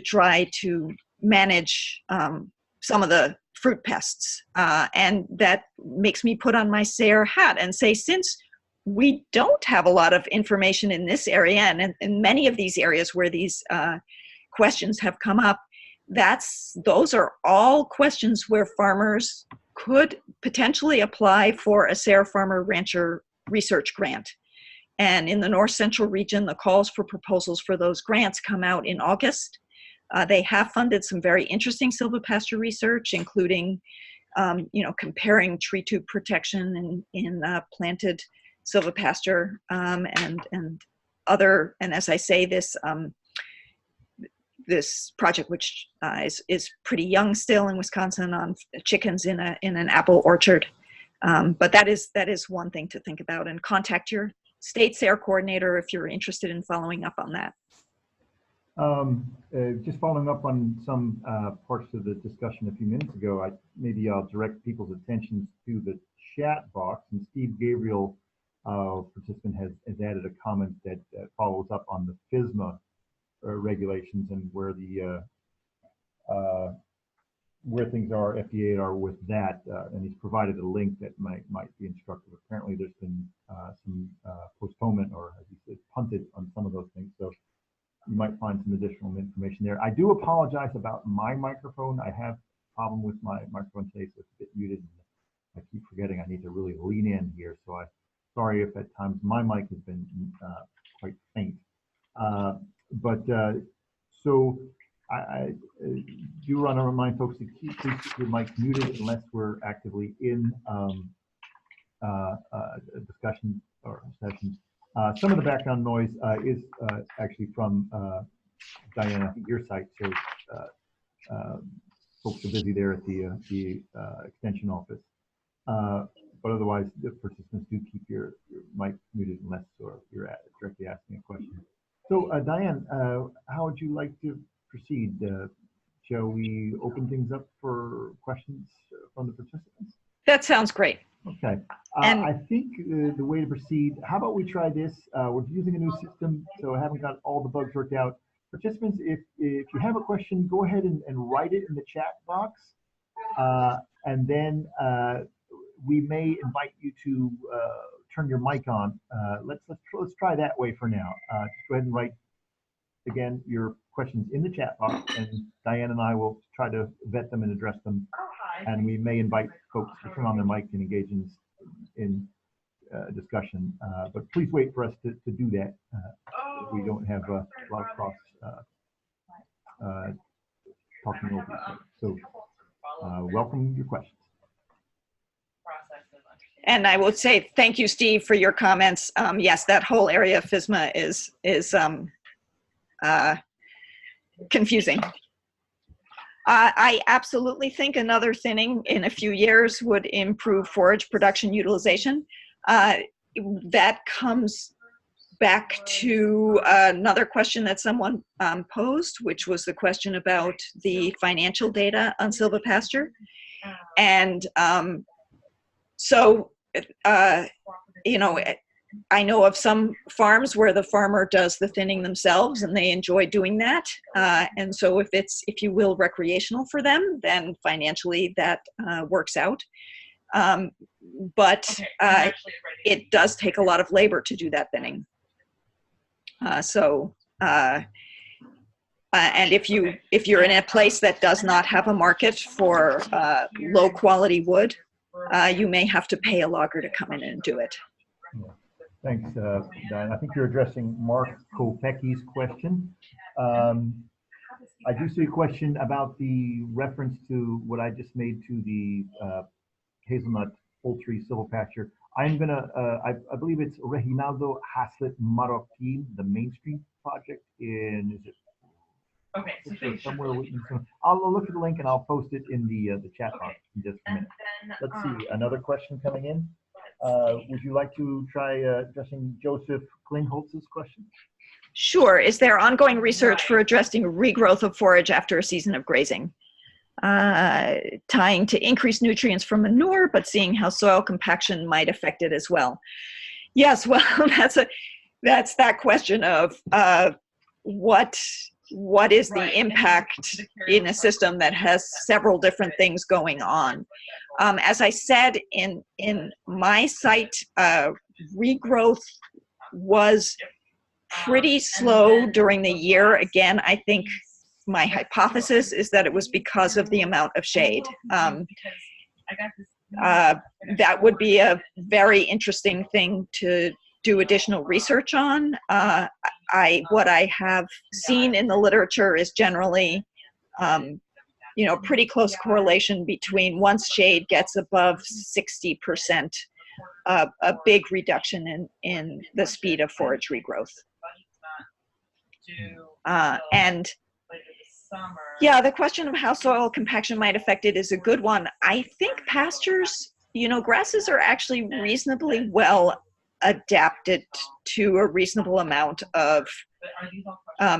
try to manage some of the fruit pests. And that makes me put on my SARE hat and say, since we don't have a lot of information in this area and in many of these areas where these questions have come up, those are all questions where farmers could potentially apply for a SARE Farmer Rancher Research Grant. And in the North Central region, the calls for proposals for those grants come out in August. They have funded some very interesting silvopasture research, including, comparing tree tube protection in planted silvopasture and other. And as I say, this project, which is pretty young still in Wisconsin, on chickens in an apple orchard. But that is one thing to think about, and contact your state SARE coordinator if you're interested in following up on that. Just following up on some parts of the discussion a few minutes ago, maybe I'll direct people's attention to the chat box. And Steve Gabriel, participant, has added a comment that follows up on the FSMA regulations and where where things are, FDA are with that, and he's provided a link that might be instructive. Apparently, there's been some postponement, or as he said, punted on some of those things. So you might find some additional information there. I do apologize about my microphone. I have a problem with my microphone today, so it's a bit muted. I keep forgetting I need to really lean in here. So sorry if at times my mic has been quite faint. So I do want to remind folks to keep your mic muted unless we're actively in a discussion or session. Some of the background noise is actually from Diane, I think your site, so folks are busy there at the extension office. But otherwise, the participants do keep your mic muted unless you're directly asking a question. So Diane, how would you like to proceed? Shall we open things up for questions from the participants? That sounds great. Okay. I think the way to proceed, how about we try this? We're using a new system, so I haven't got all the bugs worked out. Participants, if you have a question, go ahead and write it in the chat box. And then we may invite you to turn your mic on. Let's try that way for now. Just go ahead and write, again, your questions in the chat box, and Diane and I will try to vet them and address them. And we may invite folks to turn on their mic and engage in discussion. But please wait for us to do that. We don't have a lot of cross talking over each other. So welcome your questions. And I will say thank you, Steve, for your comments. Yes, that whole area of FSMA is confusing. I absolutely think another thinning in a few years would improve forage production utilization. That comes back to another question that someone posed, which was the question about the financial data on Silvopasture. And so, you know, I know of some farms where the farmer does the thinning themselves and they enjoy doing that. And so if it's, if you will, recreational for them, then financially that works out. But it does take a lot of labor to do that thinning. And if you're in a place that does not have a market for low quality wood, you may have to pay a logger to come in and do it. Yeah. Thanks, Diane. I think you're addressing Mark Kopecki's question. I do see a question about the reference to what I just made to the hazelnut poultry silvopasture. I'm gonna, I believe it's Reginaldo Haslett Marroquin, the Main Street project in, is it? Okay, so somewhere. I'll look at the link and I'll post it in the chat box in just a minute. Let's see, another question coming in. Would you like to try addressing Joseph Klingholz's question? Sure. Is there ongoing research for addressing regrowth of forage after a season of grazing? Tying to increased nutrients from manure, but seeing how soil compaction might affect it as well. Yes, well, that's that question of what is the impact in a system that has several different things going on. As I said, in my site, regrowth was pretty slow during the year. Again, I think my hypothesis is that it was because of the amount of shade. That would be a very interesting thing to do additional research on. What I have seen in the literature is generally, you know, pretty close correlation between once shade gets above 60%, a big reduction in the speed of forage regrowth. And yeah, the question of how soil compaction might affect it is a good one. I think pastures, you know, grasses are actually reasonably well adapted to a reasonable amount of,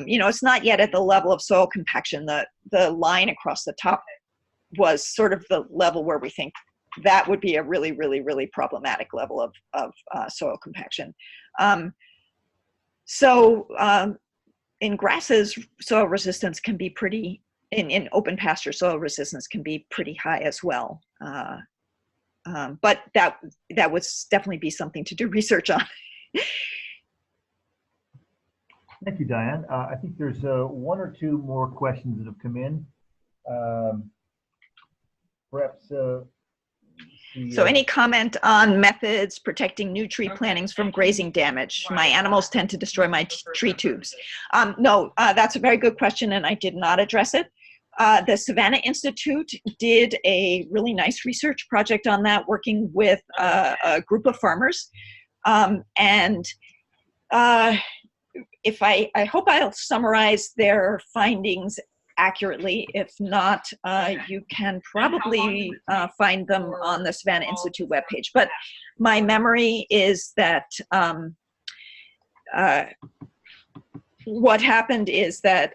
you know, it's not yet at the level of soil compaction. The line across the top was sort of the level where we think that would be a really, really, really problematic level of soil compaction. In grasses, soil resistance can be pretty, in open pasture, soil resistance can be pretty high as well. But that would definitely be something to do research on. Thank you, Diane. I think there's one or two more questions that have come in. Perhaps So any comment on methods protecting new tree plantings from grazing damage? My animals tend to destroy my tree tubes. No, that's a very good question, and I did not address it. The Savannah Institute did a really nice research project on that, working with a group of farmers. If I hope I'll summarize their findings accurately. If not, you can probably find them on the Savannah Institute webpage. But my memory is that what happened is that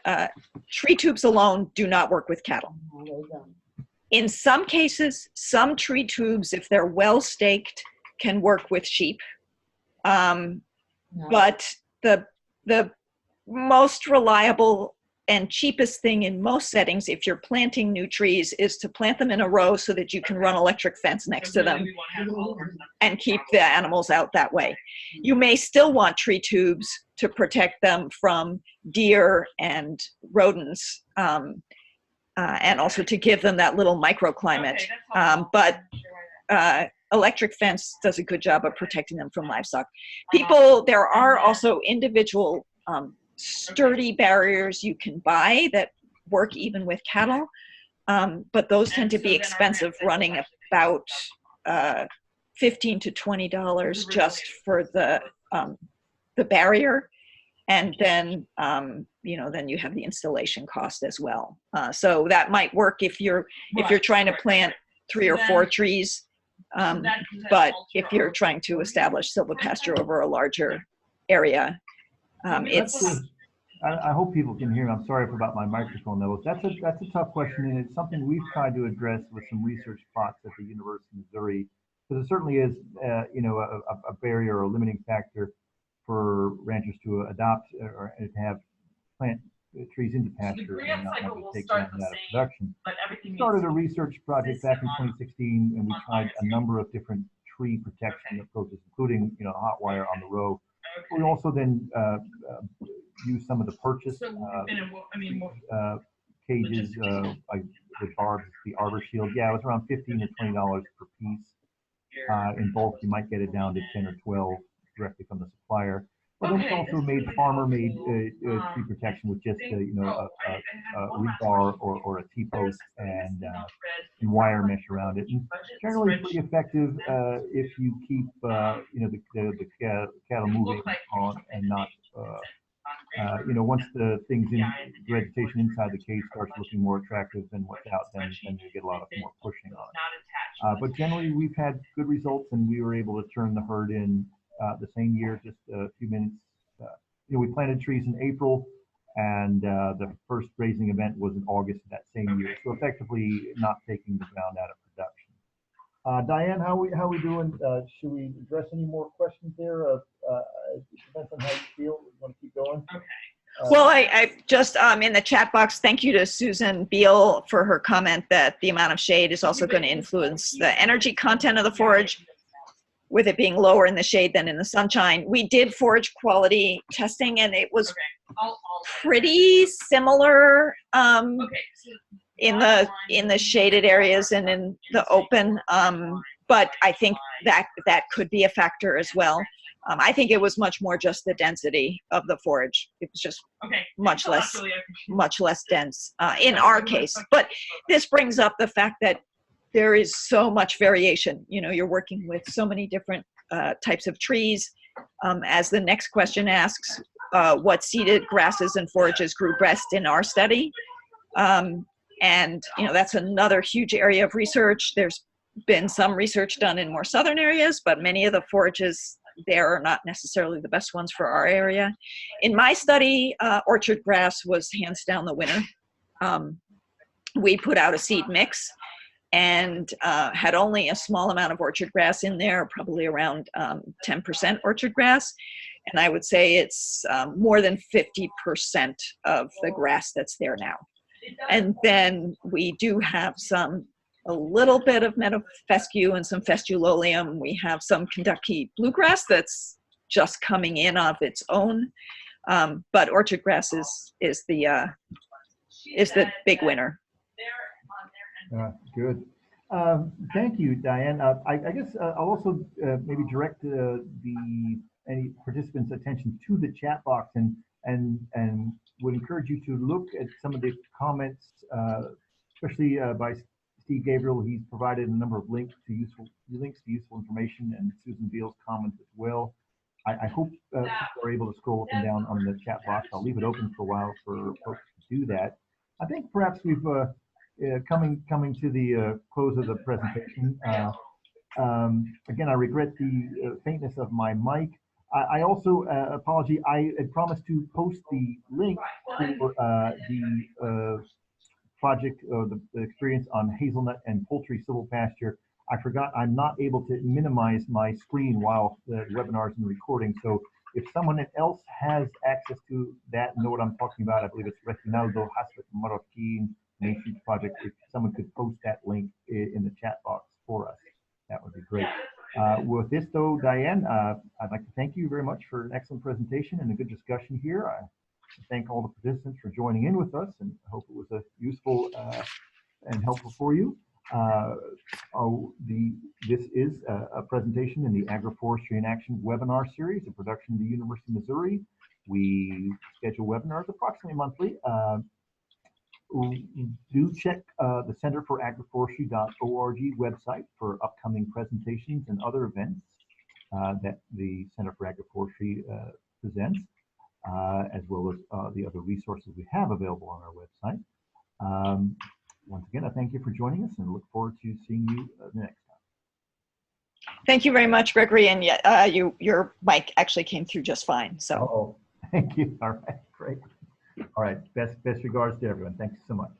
tree tubes alone do not work with cattle. In some cases, some tree tubes, if they're well staked, can work with sheep. But the most reliable and cheapest thing in most settings, if you're planting new trees, is to plant them in a row so that you can run electric fence next to them and keep the animals out that way. You may still want tree tubes to protect them from deer and rodents, and also to give them that little microclimate. But electric fence does a good job of protecting them from livestock. There are also individual sturdy barriers you can buy that work even with cattle, but those tend to be expensive, running about $15 to $20 just for the barrier, and then then you have the installation cost as well. So that might work if you're trying to plant 3 or 4 trees, but if you're trying to establish silvopasture over a larger area, I hope people can hear me. I'm sorry about my microphone levels. That's a tough question, and it's something we've tried to address with some research plots at the University of Missouri, because it certainly is, a barrier or a limiting factor for ranchers to adopt or to have plant trees into pasture and not want to take them out of production. We started a research project back in 2016, and we tried a number of different tree protection approaches, including hot wire on the row. We also then use some of the purchase cages like with barbs, the arbor shield. Yeah, it was around $15 to $20 per piece. In bulk, you might get it down to 10 or 12 directly from the supplier. But then we also made farmer-made tree protection with just a rebar or a T-post and wire mesh around it. And generally pretty effective if you keep the cattle moving on and not once the things in vegetation inside the cage starts looking more attractive than what's out, then you get a lot of more pushing on it. But generally we've had good results, and we were able to turn the herd in the same year, just a few minutes. We planted trees in April, and the first grazing event was in August of that same year. So effectively not taking the ground out of production. Diane, how we doing? Should we address any more questions there? It depends on how you feel. We want to keep going. Okay. Well, I just in the chat box, thank you to Susan Beal for her comment that the amount of shade is also going to influence the energy content of the forage, with it being lower in the shade than in the sunshine. We did forage quality testing, and it was pretty similar in the shaded areas and in the open. But I think that could be a factor as well. I think it was much more just the density of the forage. It was just much less dense in our case. But this brings up the fact that there is so much variation. You're working with so many different types of trees. As the next question asks, what seeded grasses and forages grew best in our study? And that's another huge area of research. There's been some research done in more southern areas, but many of the forages there are not necessarily the best ones for our area. In my study, orchard grass was hands down the winner. We put out a seed mix and had only a small amount of orchard grass in there, probably around 10% orchard grass. And I would say it's more than 50% of the grass that's there now. And then we do have a little bit of meadow fescue and some festuloleum. We have some Kentucky bluegrass that's just coming in of its own. But orchard grass is the big winner. Good. Thank you, Diane. I guess I'll also maybe direct any participants' attention to the chat box and would encourage you to look at some of the comments, especially by Steve Gabriel. He's provided a number of links to useful information, and Susan Beale's comments as well. I hope people are able to scroll up and down on the chat box. I'll leave it open for a while for folks to do that. I think perhaps we've coming to the close of the presentation. Again, I regret the faintness of my mic. I also apology. I had promised to post the link for the project, the experience on hazelnut and poultry silvopasture. I forgot I'm not able to minimize my screen while the webinar is in recording. So if someone else has access to that and know what I'm talking about, I believe it's Reginaldo Haslet Marroquin Nations Project. If someone could post that link in the chat box for us, that would be great. With this though, Diane, I'd like to thank you very much for an excellent presentation and a good discussion here. I thank all the participants for joining in with us, and I hope it was a useful and helpful for you. This is a presentation in the Agroforestry in Action webinar series, a production of the University of Missouri. We schedule webinars approximately monthly. Do check the Center for Agroforestry.org website for upcoming presentations and other events that the Center for Agroforestry presents, as well as the other resources we have available on our website. Once again, I thank you for joining us and look forward to seeing you the next time. Thank you very much, Gregory. And your mic actually came through just fine. So. Thank you. All right, great. All right, best regards to everyone. Thank you so much.